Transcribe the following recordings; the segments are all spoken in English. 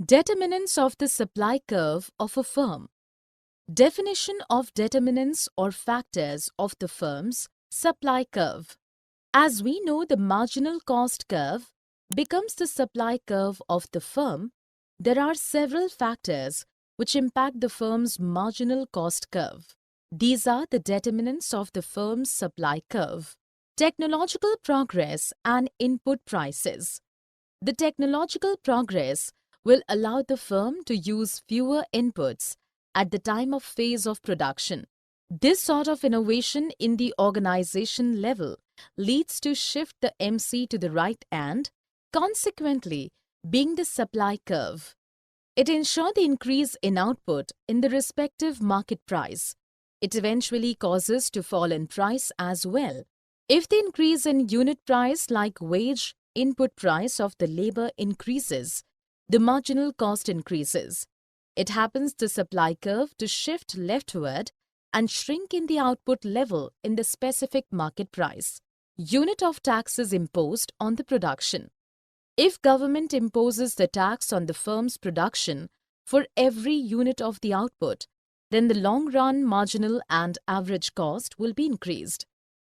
Determinants of the supply curve of a firm. Definition of determinants or factors of the firm's supply curve. As we know, the marginal cost curve becomes the supply curve of the firm. There are several factors which impact the firm's marginal cost curve. These are the determinants of the firm's supply curve. Technological progress and input prices. The technological progress will allow the firm to use fewer inputs at the time of phase of production. This sort of innovation in the organization level leads to shift the MC to the right and, consequently, being the supply curve. It ensures the increase in output in the respective market price. It eventually causes to fall in price as well. If the increase in unit price like wage, input price of the labor increases, the marginal cost increases. It happens the supply curve to shift leftward and shrink in the output level in the specific market price. Unit of taxes imposed on the production. If government imposes the tax on the firm's production for every unit of the output, then the long-run marginal and average cost will be increased.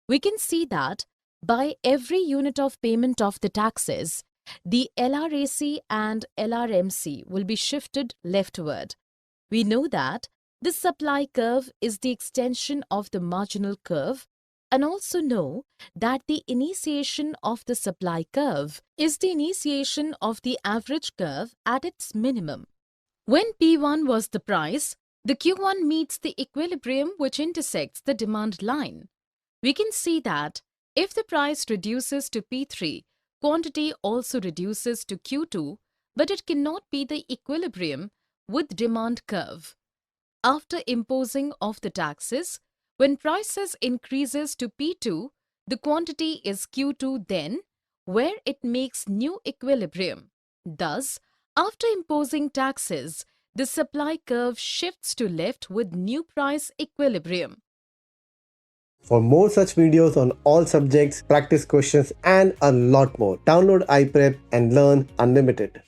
We can see that by every unit of payment of the taxes, the LRAC and LRMC will be shifted leftward. We know that the supply curve is the extension of the marginal curve and also know that the initiation of the supply curve is the initiation of the average curve at its minimum. When P1 was the price, the Q1 meets the equilibrium which intersects the demand line. We can see that if the price reduces to P3, quantity also reduces to Q2, but it cannot be the equilibrium with demand curve. After imposing of the taxes, when prices increases to P2, the quantity is Q2 then, where it makes new equilibrium. Thus, after imposing taxes, the supply curve shifts to left with new price equilibrium. For more such videos on all subjects, practice questions and a lot more, download iPrep and learn unlimited.